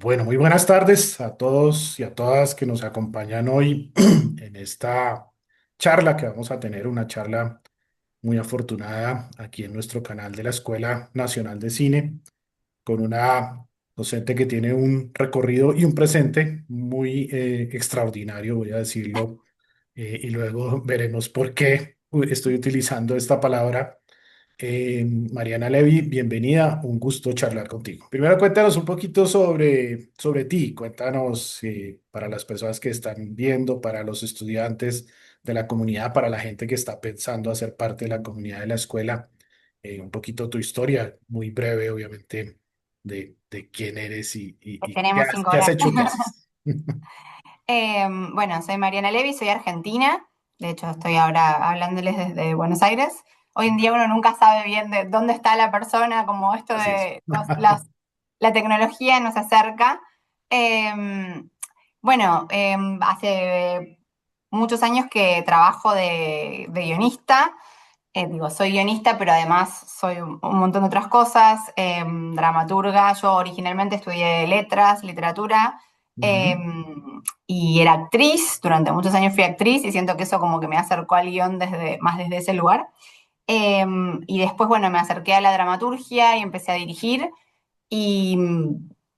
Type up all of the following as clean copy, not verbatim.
Bueno, muy buenas tardes a todos y a todas que nos acompañan hoy en esta charla que vamos a tener, una charla muy afortunada aquí en nuestro canal de la Escuela Nacional de Cine, con una docente que tiene un recorrido y un presente muy extraordinario, voy a decirlo, y luego veremos por qué estoy utilizando esta palabra. Mariana Levy, bienvenida, un gusto charlar contigo. Primero cuéntanos un poquito sobre ti, cuéntanos para las personas que están viendo, para los estudiantes de la comunidad, para la gente que está pensando hacer parte de la comunidad de la escuela, un poquito tu historia, muy breve obviamente, de quién eres y Tenemos cinco qué has horas. hecho y qué haces. Bueno, soy Mariana Levy, soy argentina. De hecho, estoy ahora hablándoles desde Buenos Aires. Hoy en día uno nunca sabe bien de dónde está la persona, como esto Así es. de la tecnología nos acerca. Em, Hace muchos años que trabajo de guionista. Digo, soy guionista, pero además soy un montón de otras cosas, dramaturga. Yo originalmente estudié letras, literatura, eh, Ujú. y era actriz. Durante muchos años fui actriz y siento que eso como que me acercó al guión más desde ese lugar. Y después, bueno, me acerqué a la dramaturgia y empecé a dirigir. Y,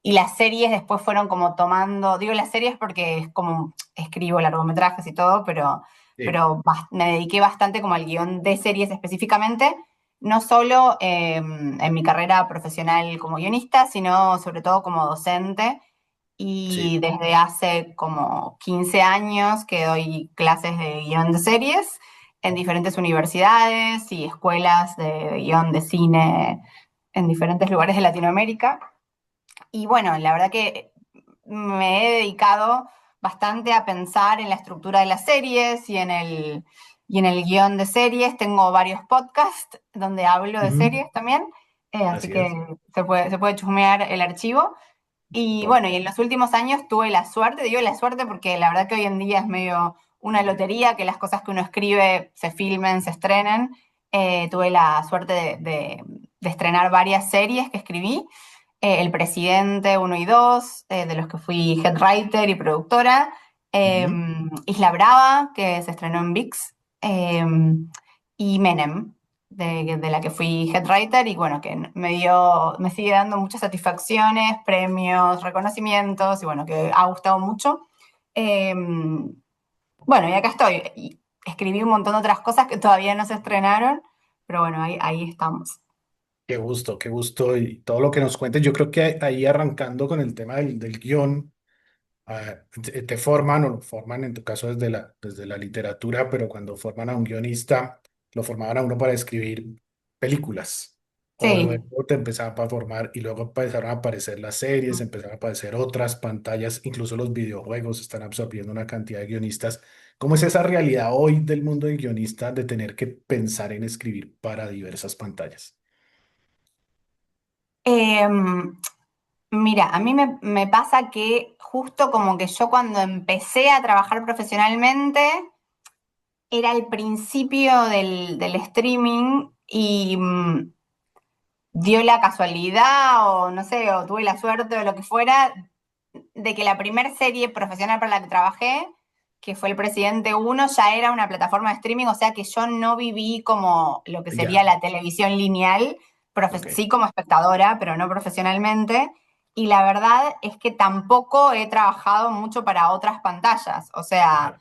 y las series después fueron como tomando, digo las series porque es como escribo largometrajes y todo, Sí, me dediqué bastante como al guión de series específicamente, no solo en mi carrera profesional como guionista, sino sobre todo como docente. sí, Y desde hace como 15 años que doy clases de guión de series en diferentes universidades y escuelas de guión de cine en diferentes lugares de Latinoamérica. Y bueno, la verdad que me he dedicado bastante a pensar en la estructura de las series y en el guión de series. Tengo varios podcasts donde hablo de ujú. series también, así Así que es. se puede chusmear el archivo. Y Por- bueno, y en los últimos años tuve la suerte, digo la suerte porque la verdad que hoy en día es medio una lotería que las cosas que uno escribe se filmen, se estrenen. Tuve la suerte de estrenar varias series que escribí. El Presidente uno y 2 de los que fui head writer y productora. eh, Ujú. Isla Brava, que se estrenó en VIX. eh, y Menem, de la que fui head writer y bueno, que me sigue dando muchas satisfacciones, premios, reconocimientos y bueno, que ha gustado mucho. Eh, bueno, y acá estoy. Y escribí un montón de otras cosas que todavía no se estrenaron, pero bueno, ahí estamos. Qué gusto y todo lo que nos cuentes. Yo creo que ahí arrancando con el tema del guión, te forman o lo forman en tu caso desde la literatura, pero cuando forman a un guionista, lo formaban a uno para escribir películas. O Sí. luego te empezaban a formar y luego empezaron a aparecer las series, empezaron a aparecer otras pantallas, incluso los videojuegos están absorbiendo una cantidad de guionistas. ¿Cómo es esa realidad hoy del mundo del guionista de tener que pensar en escribir para diversas pantallas? Em, Mira, a mí me pasa que justo como que yo cuando empecé a trabajar profesionalmente era el principio del streaming y dio la casualidad o no sé, o tuve la suerte o lo que fuera, de que la primera serie profesional para la que trabajé, que fue El Presidente uno ya era una plataforma de streaming, o sea que yo no viví como lo que sería Ya, la televisión lineal, ok. sí como espectadora, pero no profesionalmente. Y la verdad es que tampoco he trabajado mucho para otras pantallas. O sea, Claro.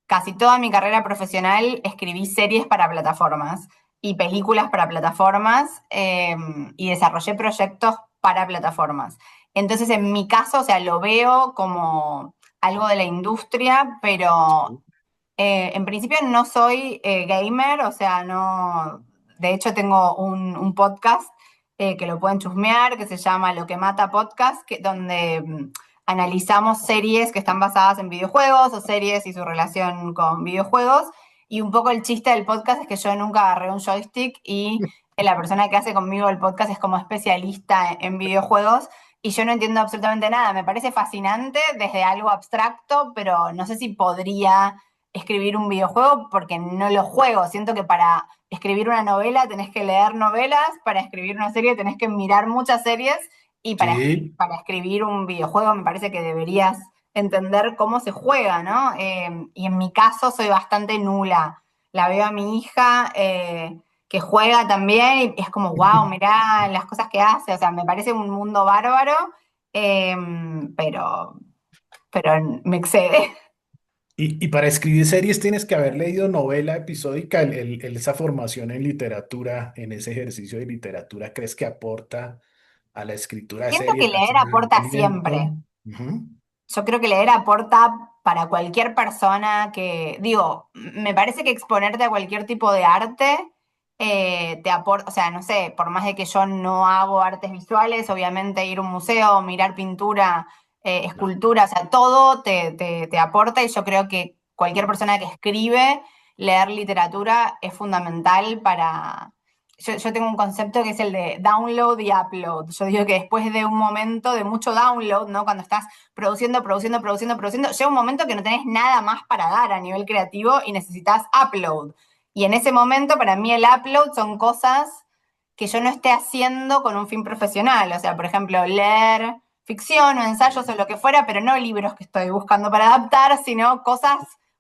casi toda mi carrera profesional escribí series para plataformas y películas para plataformas, y desarrollé proyectos para plataformas. Entonces, en mi caso, o sea, lo veo como algo de la industria, pero en principio no soy gamer, o sea, no. De hecho, tengo un podcast que lo pueden chusmear, que se llama Lo que Mata Podcast, donde analizamos series que están basadas en videojuegos o series y su relación con videojuegos. Y un poco el chiste del podcast es que yo nunca agarré un joystick y la persona que hace conmigo el podcast es como especialista en videojuegos y yo no entiendo absolutamente nada. Me parece fascinante desde algo abstracto, pero no sé si podría escribir un videojuego porque no lo juego. Siento que para escribir una novela tenés que leer novelas, para escribir una serie tenés que mirar muchas series Y Sí, para escribir un videojuego me parece que deberías entender cómo se juega, ¿no? Y en mi caso soy bastante nula. La veo a mi hija que juega también y es como, wow, mirá las cosas que hace. O sea, me parece un mundo bárbaro, eh, pero, pero me excede. y para escribir series tienes que haber leído novela episódica, esa formación en literatura, en ese ejercicio de literatura, ¿crees que aporta a la escritura de Siento que series, al leer aporta siempre. sentimiento? Ujú. Yo creo que leer aporta para cualquier persona que, digo, me parece que exponerte a cualquier tipo de arte te aporta, o sea, no sé, por más de que yo no hago artes visuales, obviamente ir a un museo, mirar pintura, Claro. escultura, o sea, todo te aporta y yo creo que cualquier persona que escribe, leer literatura es fundamental para... Yo tengo un concepto que es el de download y upload. Yo digo que después de un momento de mucho download, ¿no? Cuando estás produciendo, llega un momento que no tenés nada más para dar a nivel creativo y necesitas upload. Y en ese momento, para mí, el upload son cosas que yo no esté haciendo con un fin profesional. O sea, por ejemplo, leer ficción o ensayos o lo que fuera, pero no libros que estoy buscando para adaptar, sino cosas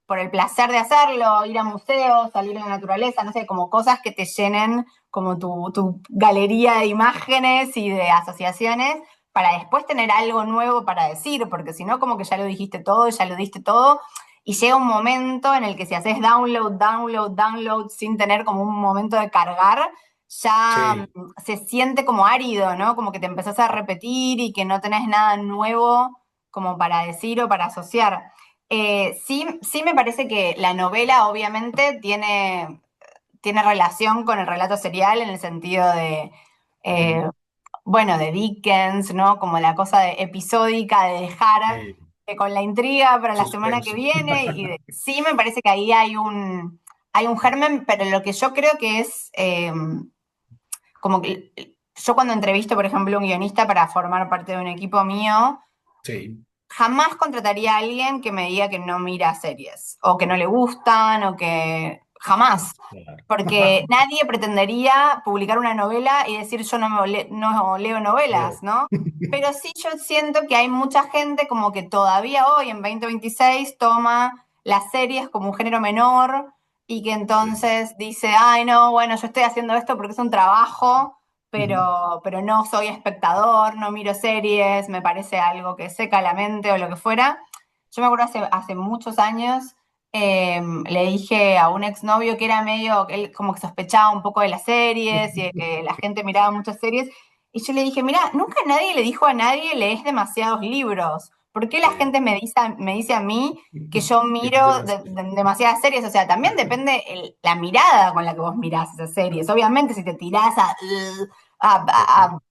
por el placer de hacerlo, ir a museos, salir a la naturaleza, no sé, como cosas que te llenen como tu galería de imágenes y de asociaciones para después tener algo nuevo para decir, porque si no, como que ya lo dijiste todo, ya lo diste todo, y llega un momento en el que si haces download sin tener como un momento de cargar, ya Sí. se siente como árido, ¿no? Como que te empezás a repetir y que no tenés nada nuevo como para decir o para asociar. Sí me parece que la novela obviamente tiene relación con el relato serial en el sentido de, Ujú. eh, bueno, de Dickens, ¿no? Como la cosa episódica de dejar con la intriga para la semana que Suspenso. viene. Sí me parece que ahí hay un germen, pero lo que yo creo que es como que yo cuando entrevisto, por ejemplo, a un guionista para formar parte de un equipo mío, Sí, jamás contrataría a alguien que me diga que no mira series, o que no le gustan, o que jamás. claro. Porque nadie pretendería publicar una novela y decir yo no leo novelas, No. ¿no? Pero sí yo siento que hay mucha gente como que todavía hoy, en 2026, toma las series como un género menor y que Sí. entonces dice, ay, no, bueno, yo estoy haciendo esto porque es un trabajo, Ujú. pero no soy espectador, no miro series, me parece algo que seca la mente o lo que fuera. Yo me acuerdo hace muchos años, le dije a un exnovio que era medio, él como que sospechaba un poco de las series y de que la gente miraba muchas series, y yo le dije, mira, nunca nadie le dijo a nadie lees demasiados libros. ¿Por qué la Sí. gente me dice a mí que yo Tienes miro demasiado. demasiadas series? O sea, también depende la mirada con la que vos mirás esas series. Obviamente, si te tirás a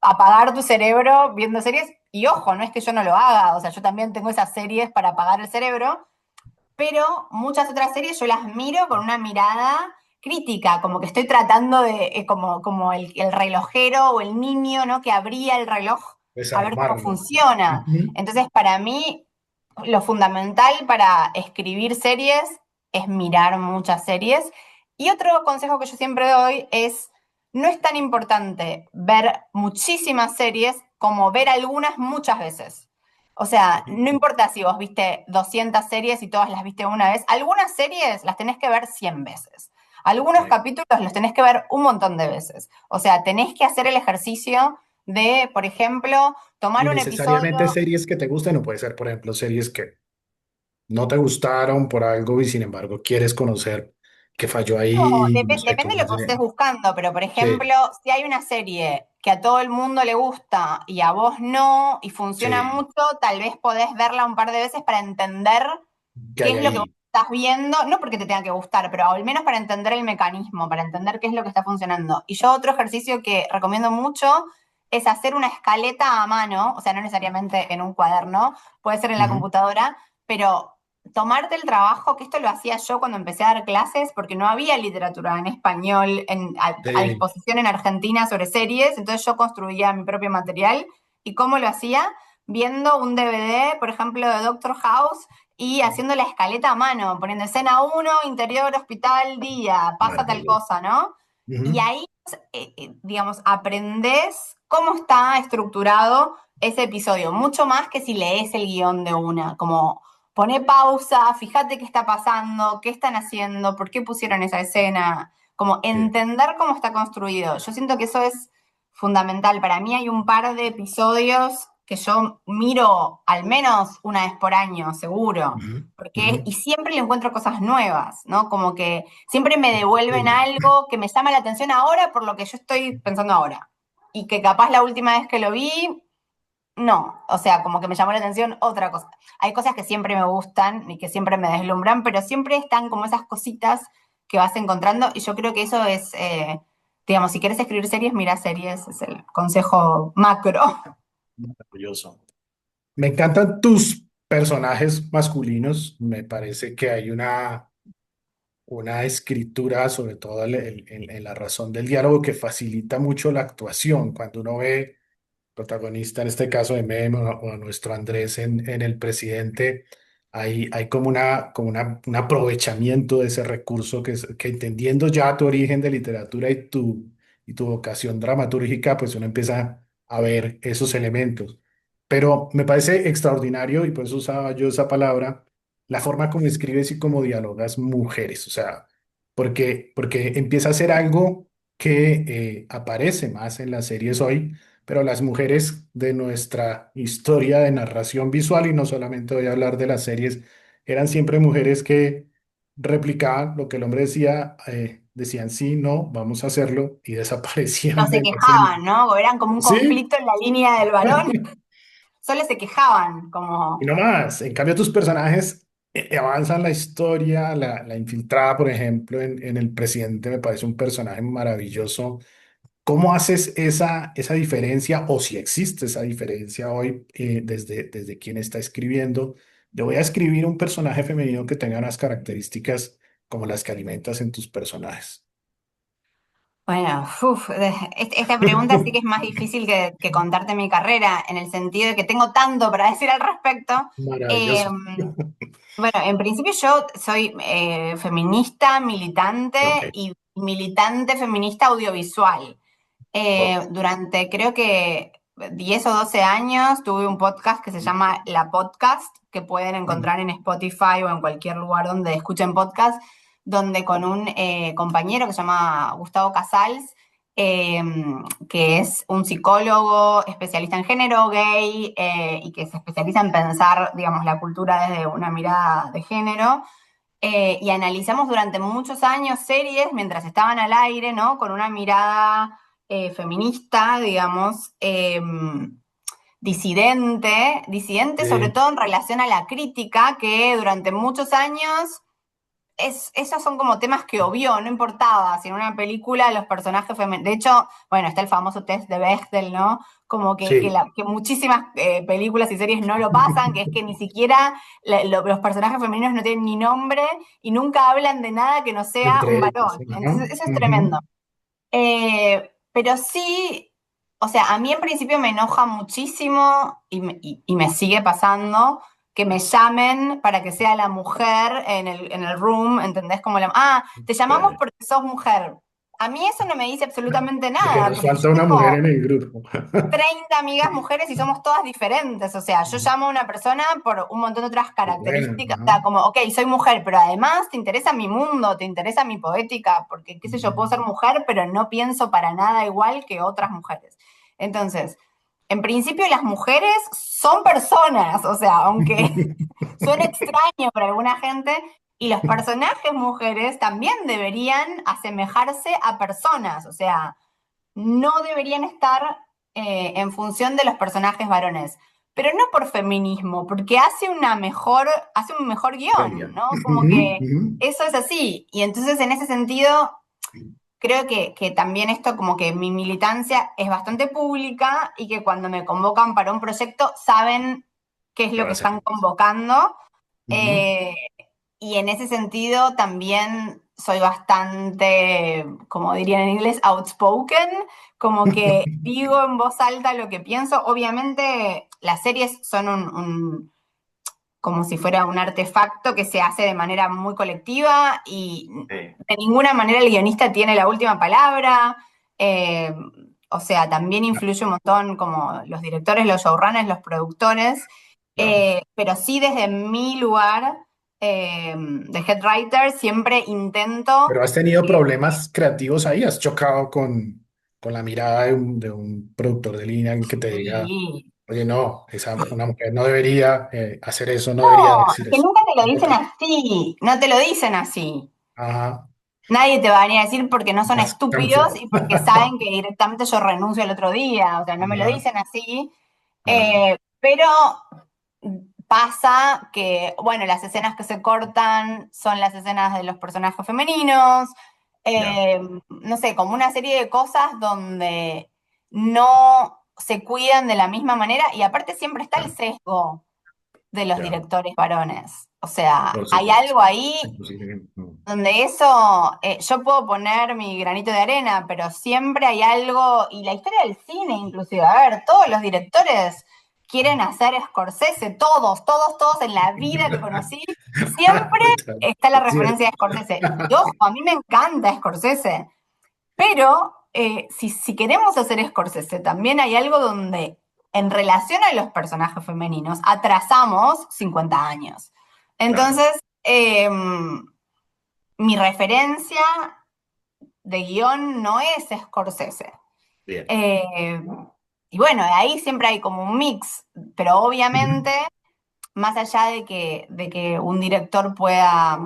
apagar tu cerebro viendo series, y ojo, no es que yo no lo haga, o sea, yo también tengo esas series para apagar el cerebro, pero muchas otras series yo las miro con una mirada crítica, como que estoy tratando de, como el relojero o el niño, ¿no? Que abría el reloj a ver cómo Desarmarlo. funciona. Ujú. Entonces, para mí, lo fundamental para escribir series es mirar muchas series. Y otro consejo que yo siempre doy es, no es tan importante ver muchísimas series como ver algunas muchas veces. O sea, no importa si vos viste 200 series y todas las viste una vez, algunas series las tenés que ver 100 veces. Algunos Sí. capítulos los tenés que ver un montón de veces. O sea, tenés que hacer el ejercicio de, por ejemplo, Y tomar un necesariamente episodio. series que te gusten, o puede ser, por ejemplo, series que no te gustaron por algo y sin embargo quieres conocer qué falló No, ahí, no sé, depende de cómo lo que estés se... buscando, pero por ejemplo, Sí, si hay una serie que a todo el mundo le gusta y a vos no, y funciona sí, mucho, tal vez podés verla un par de veces para entender ¿qué qué hay es lo que vos ahí? estás viendo, no porque te tenga que gustar, pero al menos para entender el mecanismo, para entender qué es lo que está funcionando. Y yo otro ejercicio que recomiendo mucho es hacer una escaleta a mano, o sea, no necesariamente en un cuaderno, puede ser en la Ujú. computadora, pero tomarte el trabajo, que esto lo hacía yo cuando empecé a dar clases, porque no había literatura en español a Sí, disposición en Argentina sobre series, entonces yo construía mi propio material. ¿Y cómo lo hacía? Viendo un DVD, por ejemplo, de Doctor House y haciendo la escaleta a mano, poniendo escena uno interior, hospital, día, pasa tal maravilloso. cosa, ¿no? Y Ujú. ahí, digamos, aprendés cómo está estructurado ese episodio, mucho más que si lees el guión de una, como poné pausa, fíjate qué está pasando, qué están haciendo, por qué pusieron esa escena, como Sí. entender cómo está construido. Yo siento que eso es fundamental. Para mí hay un par de episodios que yo miro al menos una vez por año, seguro, Ujú, ujú. porque, y siempre le encuentro cosas nuevas, ¿no? Como que siempre me devuelven Sí. algo que me llama la atención ahora por lo que yo estoy pensando ahora. Y que capaz la última vez que lo vi, no. O sea, como que me llamó la atención otra cosa. Hay cosas que siempre me gustan y que siempre me deslumbran, pero siempre están como esas cositas que vas encontrando. Y yo creo que eso es, digamos, si quieres escribir series, mira series, es el consejo macro. Maravilloso. Me encantan tus personajes masculinos. Me parece que hay una escritura, sobre todo en la razón del diálogo, que facilita mucho la actuación. Cuando uno ve protagonista, en este caso de Mem o a nuestro Andrés en El Presidente, hay como un aprovechamiento de ese recurso que entendiendo ya tu origen de literatura y tu vocación dramatúrgica, pues uno empieza a ver esos elementos. Pero me parece extraordinario, y por eso usaba yo esa palabra, la forma como escribes y como dialogas mujeres, o sea, porque empieza a ser algo que aparece más en las series hoy, pero las mujeres de nuestra historia de narración visual, y no solamente voy a hablar de las series, eran siempre mujeres que replicaban lo que el hombre decía, decían sí, no, vamos a hacerlo, y No desaparecían se de la escena. quejaban, ¿no? O eran como un Sí, conflicto en la línea del varón. Solo se quejaban, y como no más. En cambio, tus personajes avanzan la historia, la infiltrada, por ejemplo, en El Presidente me parece un personaje maravilloso. ¿Cómo haces esa diferencia, o si existe esa diferencia hoy, desde quien está escribiendo? Yo voy a escribir un personaje femenino que tenga unas características como las que alimentas en tus personajes. bueno, uf, esta pregunta sí que es más difícil que contarte mi carrera, en el sentido de que tengo tanto para decir al respecto. Eh, Maravilloso. bueno, en principio yo soy feminista, militante Ok. y militante feminista audiovisual. Oh. Durante creo que 10 o 12 años tuve un podcast que se llama La Podcast, que pueden Ujú. encontrar en Spotify o en cualquier lugar donde escuchen podcast, donde con un compañero que se llama Gustavo Casals, eh, que es un psicólogo especialista en género gay y que se especializa en pensar, digamos, la cultura desde una mirada de género. Y analizamos durante muchos años series mientras estaban al aire, ¿no? Con una mirada feminista, digamos, disidente sobre Sí, todo en relación a la crítica, que durante muchos años esos son como temas que obvió, no importaba si en una película los personajes femeninos. De hecho, bueno, está el famoso test de Bechdel, ¿no? Como sí, que muchísimas películas y series no lo pasan, que es que ni siquiera los personajes femeninos no tienen ni nombre y nunca hablan de nada que no sea un entre ellos. varón. Ajá. Entonces, eso es tremendo. Ujú. Pero sí, o sea, a mí en principio me enoja muchísimo y me sigue pasando que me llamen para que sea la mujer en el room, ¿entendés? Como te llamamos Sí. porque sos mujer. A mí eso no me dice absolutamente Porque nada, nos porque yo falta una mujer tengo en el grupo. 30 amigas mujeres y somos todas diferentes. O sea, yo llamo a una persona por un montón de otras Pues bueno, características. O ajá. sea, como, ok, soy mujer, pero además te interesa mi mundo, te interesa mi poética, porque, qué sé yo, puedo ser mujer, pero no pienso para nada igual que otras mujeres. Entonces, en principio las mujeres son personas, o sea, aunque suene extraño para alguna gente, y los personajes mujeres también deberían asemejarse a personas, o sea, no deberían estar en función de los personajes varones. Pero no por feminismo, porque hace un mejor guión, Seria. ¿no? Como Ujú, que ujú. eso es así. Y entonces en ese sentido, creo que también esto como que mi militancia es bastante pública y que cuando me convocan para un proyecto saben qué es ¿Qué lo va que a ser? están convocando. Ujú. Eh, y en ese sentido también soy bastante, como dirían en inglés, outspoken, como que digo en voz alta lo que pienso. Obviamente las series son como si fuera un artefacto que se hace de manera muy colectiva y Sí. de ninguna manera el guionista tiene la última palabra. Eh, O sea, también influye un montón como los directores, los showrunners, los productores, Claro. pero sí desde mi lugar de head writer siempre intento Pero has tenido que problemas creativos ahí, has chocado con la mirada de un productor de línea en que te diga, sí. oye, no, una mujer no debería hacer eso, no debería No, es decir que eso. nunca te lo dicen Nunca. así, no te lo dicen así. Ajá, Nadie te va a venir a decir porque no son más estúpidos confiado. y porque saben que directamente yo renuncio el otro día, o sea, no me lo Ajá, dicen así. ajá, Pero pasa que, bueno, las escenas que se cortan son las escenas de los personajes femeninos, ya, no sé, como una serie de cosas donde no se cuidan de la misma manera y aparte siempre está el ya, sesgo de los ya, directores varones. O sea, por hay supuesto. algo ahí Inclusive, donde eso, yo puedo poner mi granito de arena, pero siempre hay algo, y la historia del cine inclusive, a ver, todos los directores quieren hacer Scorsese, todos, todos, todos en la vida que conocí, siempre Total, está la es referencia cierto. a Scorsese. Y ojo, a mí me encanta Scorsese, pero si queremos hacer Scorsese, también hay algo donde en relación a los personajes femeninos atrasamos 50 años. Claro, Entonces, mi referencia de guión no es Scorsese. bien. Eh, y bueno, ahí siempre hay como un mix, pero Ujú, obviamente, más allá de que un director pueda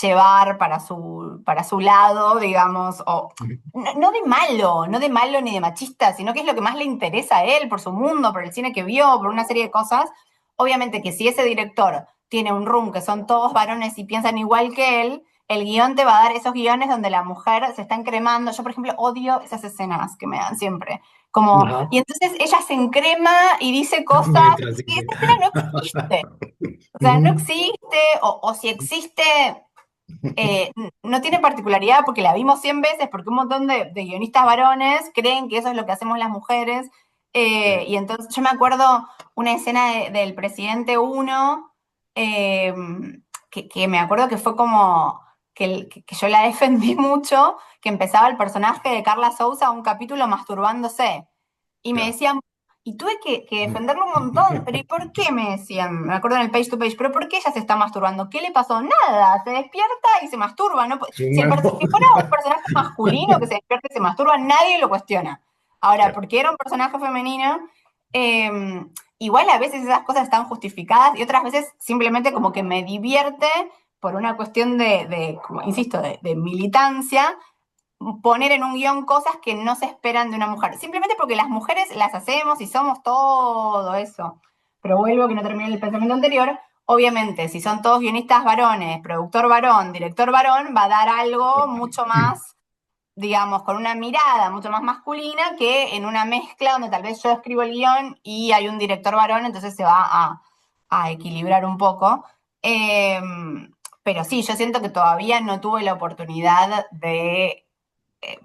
llevar para su lado, digamos, o ujú. no, no de malo, no de malo ni de machista, sino que es lo que más le interesa a él, por su mundo, por el cine que vio, por una serie de cosas. Obviamente que si ese director tiene un room que son todos varones y piensan igual que él, el guión te va a dar esos guiones donde la mujer se está encremando. Yo, por ejemplo, odio esas escenas que me dan siempre. Como, Ajá. y entonces ella se encrema y dice cosas, Mientras y dice. esa escena no existe. O sea, no Ujú. existe, o si existe, no tiene particularidad porque la vimos 100 veces, porque un montón de guionistas varones creen que eso es lo que hacemos las mujeres. Sí. Y entonces yo me acuerdo una escena del Presidente uno eh, que me acuerdo que fue como que yo la defendí mucho, que empezaba el personaje de Carla Souza un capítulo masturbándose. Y me Ya. decían, y tuve que defenderlo un montón, pero ¿y por qué? Me decían, me acuerdo en el page to page, pero ¿por qué ella se está masturbando? ¿Qué le pasó? Nada, se despierta y se masturba. ¿No? Es un Si, nuevo- si fuera un personaje masculino que se despierta y se masturba, nadie lo cuestiona. Ahora, Ya. porque era un personaje femenino, eh, igual a veces esas cosas están justificadas y otras veces simplemente como que me divierte por una cuestión como, insisto, de militancia poner en un guión cosas que no se esperan de una mujer. Simplemente porque las mujeres las hacemos y somos todo eso. Pero vuelvo que no terminé el pensamiento anterior. Obviamente, si son todos guionistas varones, productor varón, director varón, va a dar algo mucho más, digamos, con una mirada mucho más masculina que en una mezcla donde tal vez yo escribo el guión y hay un director varón, entonces se va a equilibrar un poco. Eh, pero sí, yo siento que todavía no tuve la oportunidad de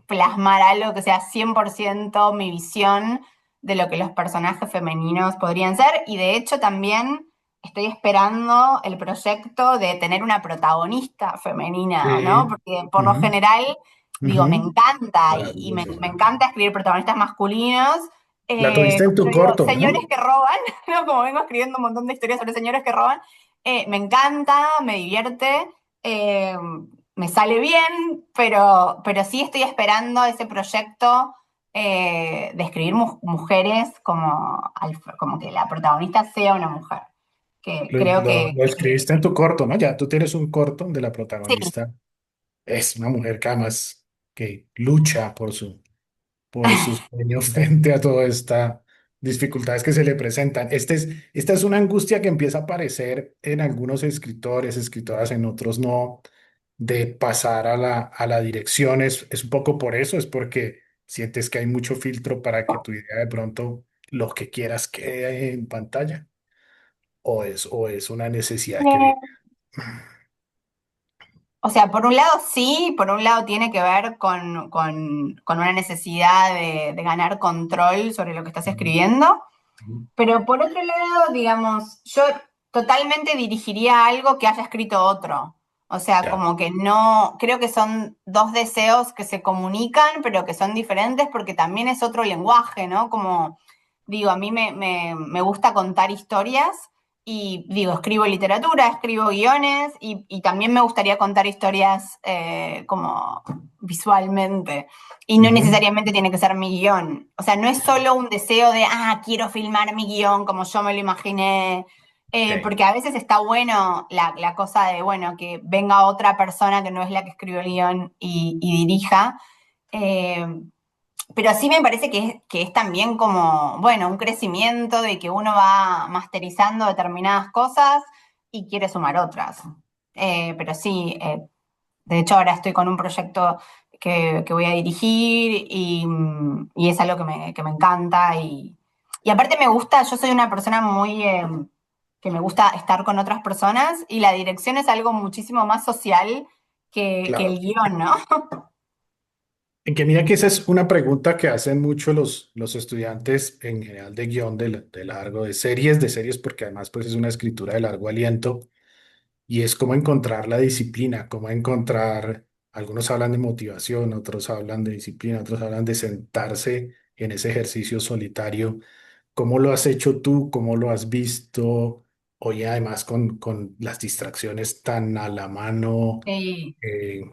plasmar algo que sea 100% mi visión de lo que los personajes femeninos podrían ser. Y de hecho también estoy esperando el proyecto de tener una protagonista femenina, ¿no? Sí. Porque por lo Ujú, general, digo, me ujú. encanta Maravilloso. me encanta escribir protagonistas masculinos. La tuviste en tu Pero digo, corto, señores ¿no? que roban, ¿no? Como vengo escribiendo un montón de historias sobre señores que roban, me encanta, me divierte. Eh, Me sale bien, pero sí estoy esperando ese proyecto de escribir mujeres como, como que la protagonista sea una mujer. Que creo Lo escribiste en tu corto, ¿no? Ya tú tienes un corto donde la sí, protagonista es una mujer que además que lucha por sus sueños frente a todas estas dificultades que se le presentan. Esta es una angustia que empieza a aparecer en algunos escritores, escritoras, en otros no, de pasar a a la dirección. Es un poco por eso, es porque sientes que hay mucho filtro para que tu idea de pronto lo que quieras quede en pantalla, o es una necesidad que viene. o sea, por un lado sí, por un lado tiene que ver con una necesidad de ganar control sobre lo que estás escribiendo, pero por otro lado, digamos, yo totalmente dirigiría algo que haya escrito otro. O sea, Ya. como que no, creo que son dos deseos que se comunican, pero que son diferentes porque también es otro lenguaje, ¿no? Como digo, a mí me gusta contar historias y digo, escribo literatura, escribo guiones y también me gustaría contar historias como visualmente. Y no Ujú. necesariamente tiene que ser mi guión. O sea, no es solo un deseo de, quiero filmar mi guión como yo me lo imaginé, Ok. porque a veces está bueno la cosa de, bueno, que venga otra persona que no es la que escribió el guión y dirija. Eh, pero sí me parece que es también como, bueno, un crecimiento de que uno va masterizando determinadas cosas y quiere sumar otras. Pero sí, de hecho ahora estoy con un proyecto que voy a dirigir y es algo que me encanta y aparte me gusta, yo soy una persona muy que me gusta estar con otras personas y la dirección es algo muchísimo más social que el Claro. guión, ¿no? En que mira que esa es una pregunta que hacen mucho los estudiantes en general de guión de largo, de series, porque además pues es una escritura de largo aliento y es cómo encontrar la disciplina, cómo encontrar, algunos hablan de motivación, otros hablan de disciplina, otros hablan de sentarse en ese ejercicio solitario. ¿Cómo lo has hecho tú? ¿Cómo lo has visto? Hoy además con las distracciones tan a la mano. Sí. eh,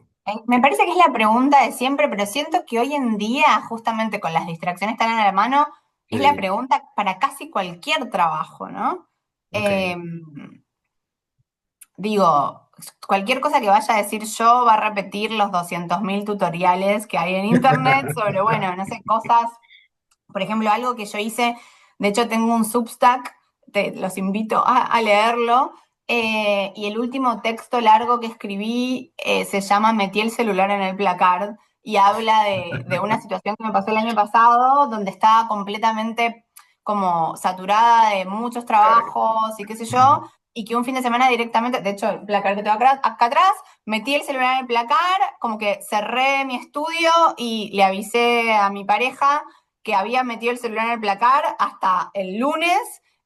Me parece que es la pregunta de siempre, pero siento que hoy en día, justamente con las distracciones tan a la mano, es la eh, pregunta para casi cualquier trabajo, ¿no? ok. Eh, digo, cualquier cosa que vaya a decir yo va a repetir los 200.000 tutoriales que hay en internet sobre, bueno, no sé, cosas, por ejemplo, algo que yo hice, de hecho tengo un Substack, los invito a leerlo, y el último texto largo que escribí se llama Metí el celular en el placard y habla de una situación que me pasó el año pasado, donde estaba completamente como saturada de muchos Claro. trabajos y qué sé yo, Ujú. y que un fin de semana directamente, de hecho, el placar que tengo acá atrás, metí el celular en el placar, como que cerré mi estudio y le avisé a mi pareja que había metido el celular en el placar hasta el lunes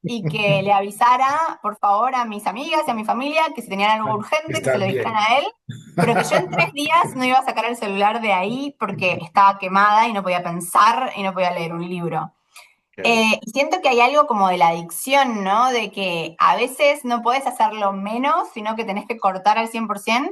y que le avisara, por favor, a mis amigas y a mi familia que si tenían algo urgente, que se Estás lo dijeran bien. a él, pero que yo en 3 días no iba a sacar el celular de ahí porque estaba quemada y no podía pensar y no podía leer un libro. Claro. Y siento que hay algo como de la adicción, ¿no? De que a veces no podés hacerlo menos, sino que tenés que cortar al 100%.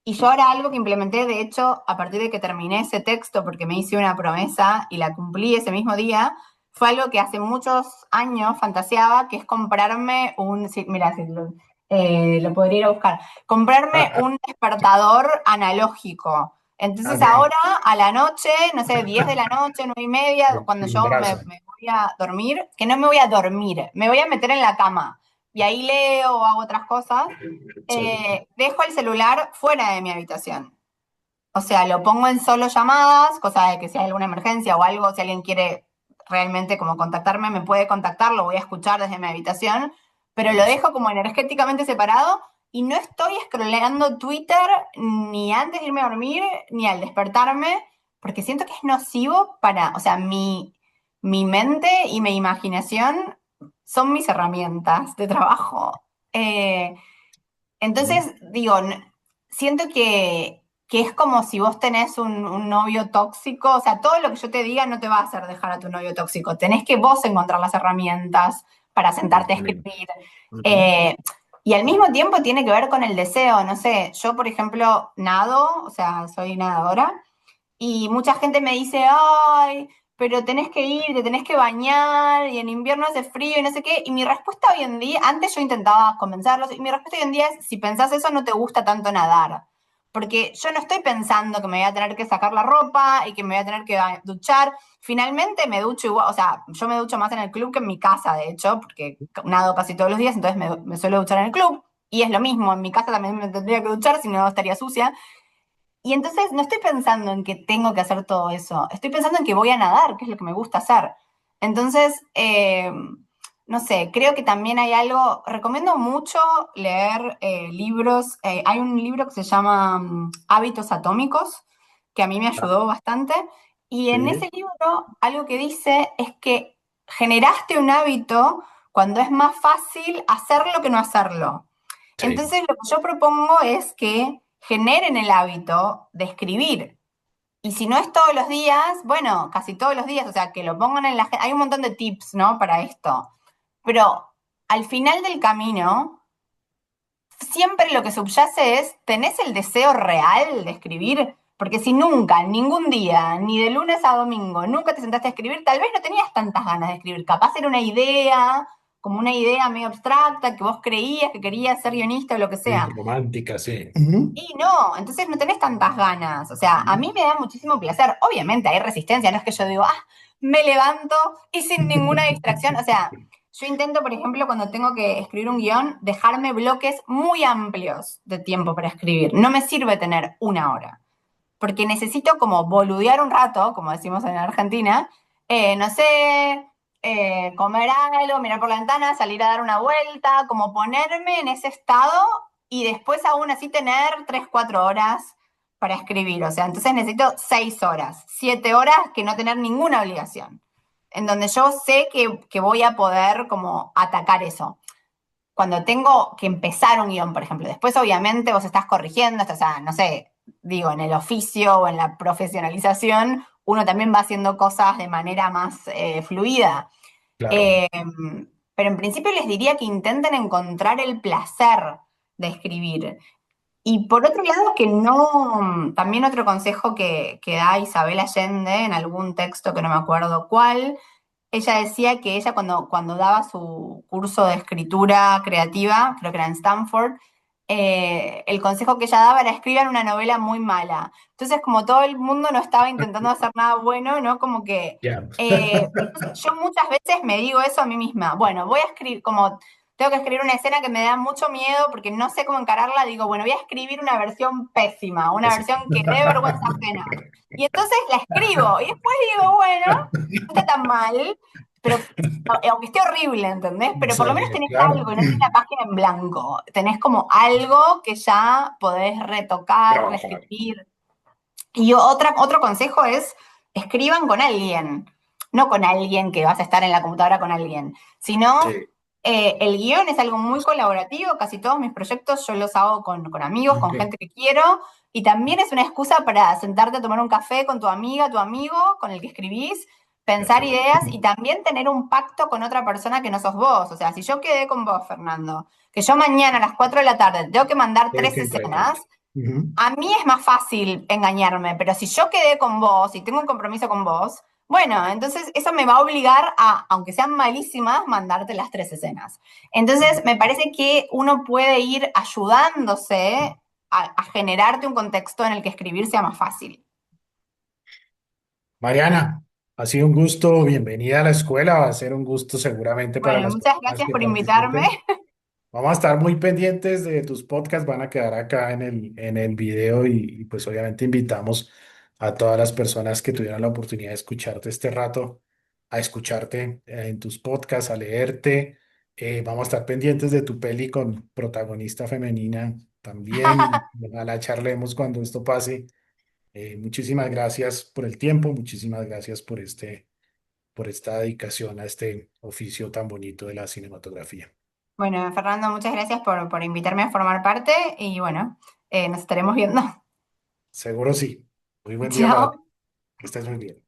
Y yo ahora algo que implementé, de hecho, a partir de que terminé ese texto, porque me hice una promesa y la cumplí ese mismo día, fue algo que hace muchos años fantaseaba, que es comprarme un, sí, mira, sí, lo podría ir a buscar, comprarme un despertador analógico. Entonces Ok. ahora a la noche, no sé, 10 de la noche, 9:30, El cuando yo timbrazo. me voy a dormir, que no me voy a dormir, me voy a meter en la cama y ahí leo o hago otras cosas, Sí. dejo el celular fuera de mi habitación. O sea, lo pongo en solo llamadas, cosa de que si hay alguna emergencia o algo, si alguien quiere realmente como contactarme, me puede contactar, lo voy a escuchar desde mi habitación, pero lo Listo. dejo como energéticamente separado y no estoy scrolleando Twitter ni antes de irme a dormir ni al despertarme, porque siento que es nocivo para, o sea, mi mente y mi imaginación son mis herramientas de trabajo. Mm. Entonces, digo, siento que es como si vos tenés un novio tóxico, o sea, todo lo que yo te diga no te va a hacer dejar a tu novio tóxico, tenés que vos encontrar las herramientas para sentarte a Excelente. escribir. Ujú. Eh, y al mismo tiempo tiene que ver con el deseo, no sé, yo por ejemplo nado, o sea, soy nadadora, y mucha gente me dice, ay, pero tenés que ir, te tenés que bañar, y en invierno hace frío y no sé qué. Y mi respuesta hoy en día, antes yo intentaba convencerlos, y mi respuesta hoy en día es, si pensás eso, no te gusta tanto nadar. Porque yo no estoy pensando que me voy a tener que sacar la ropa y que me voy a tener que duchar. Finalmente me ducho igual, o sea, yo me ducho más en el club que en mi casa, de hecho, porque nado casi todos los días, entonces me suelo duchar en el club. Y es lo mismo, en mi casa también me tendría que duchar, si no estaría sucia. Y entonces no estoy pensando en que tengo que hacer todo eso, estoy pensando en que voy a nadar, que es lo que me gusta hacer. Entonces, no sé, creo que también hay algo, recomiendo mucho leer libros, hay un libro que se llama Hábitos Atómicos, que a mí me Ah, ayudó bastante, y en ese sí. libro algo que dice es que generaste un hábito cuando es más fácil hacerlo que no hacerlo. Sí. Entonces lo que yo propongo es que generen el hábito de escribir. Y si no es todos los días, bueno, casi todos los días, o sea, que lo pongan en la agenda. Hay un montón de tips, ¿no? Para esto. Pero al final del camino, siempre lo que subyace es, ¿tenés el deseo real de escribir? Porque si nunca, ningún día, ni de lunes a domingo, nunca te sentaste a escribir, tal vez no tenías tantas ganas de escribir. Capaz era una idea, como una idea medio abstracta, que vos creías que querías ser guionista o lo que Sí, sea. romántica, sí. Ujú. Y no, entonces no tenés tantas ganas. O sea, a mí me da muchísimo placer. Obviamente hay resistencia, no es que yo digo, me levanto y sin ninguna distracción. O sea, yo intento, por ejemplo, cuando tengo que escribir un guión, dejarme bloques muy amplios de tiempo para escribir. No me sirve tener una hora, porque necesito como boludear un rato, como decimos en Argentina, no sé, comer algo, mirar por la ventana, salir a dar una vuelta, como ponerme en ese estado y después aún así tener 3 4 horas para escribir. O sea, entonces necesito 6 horas, 7 horas que no tener ninguna obligación, en donde yo sé que voy a poder como atacar eso cuando tengo que empezar un guión, por ejemplo, después obviamente vos estás corrigiendo, o sea, no sé, digo, en el oficio o en la profesionalización, uno también va haciendo cosas de manera más fluida. Claro. Eh, pero en principio les diría que intenten encontrar el placer de escribir. Y por otro lado, que no, también otro consejo que da Isabel Allende en algún texto que no me acuerdo cuál, ella decía que ella cuando daba su curso de escritura creativa, creo que era en Stanford, el consejo que ella daba era escriban una novela muy mala. Entonces, como todo el mundo no estaba intentando hacer nada bueno, ¿no? Como que Ya. entonces, yo muchas veces me digo eso a mí misma. Bueno, voy a escribir, como tengo que escribir una escena que me da mucho miedo porque no sé cómo encararla, digo, bueno, voy a escribir una versión pésima, una Ese. versión que dé vergüenza ajena. Y entonces la escribo y después digo, bueno, no está tan mal, pero aunque esté horrible, ¿entendés? Pero por lo menos Sí, tenés claro. algo, no tenés la página en blanco, tenés como algo que ya podés retocar, Trabajar. reescribir. Y otro consejo es, escriban con alguien, no con alguien que vas a estar en la computadora con alguien, sino Sí. el guión es algo muy colaborativo, casi todos mis proyectos yo los hago con amigos, con Ok. gente que quiero, y también es una excusa para sentarte a tomar un café con tu amiga, tu amigo, con el que escribís, pensar Perfecto. ideas y también tener un pacto con otra persona que no sos vos. O sea, si yo quedé con vos, Fernando, que yo mañana a las 4 de la tarde tengo que mandar Tengo 3 que escenas, entregarte. Ujú. a mí es más fácil engañarme, pero si yo quedé con vos y tengo un compromiso con vos, bueno, entonces eso me va a obligar a, aunque sean malísimas, mandarte las 3 escenas. Entonces, me parece que uno puede ir ayudándose a generarte un contexto en el que escribir sea más fácil. Mariana, ha sido un gusto. Bienvenida a la escuela. Va a ser un gusto seguramente para Bueno, las muchas personas gracias que por invitarme. participen. Vamos a estar muy pendientes de tus podcasts, van a quedar acá en el video y, pues obviamente invitamos a todas las personas que tuvieran la oportunidad de escucharte este rato, a escucharte en tus podcasts, a leerte. Vamos a estar pendientes de tu peli con protagonista femenina también y ojalá charlemos cuando esto pase. Muchísimas gracias por el tiempo, muchísimas gracias por esta dedicación a este oficio tan bonito de la cinematografía. Bueno, Fernando, muchas gracias por invitarme a formar parte y bueno, nos estaremos viendo. Seguro sí. Muy buen día para ti. Chao. Que estés muy bien.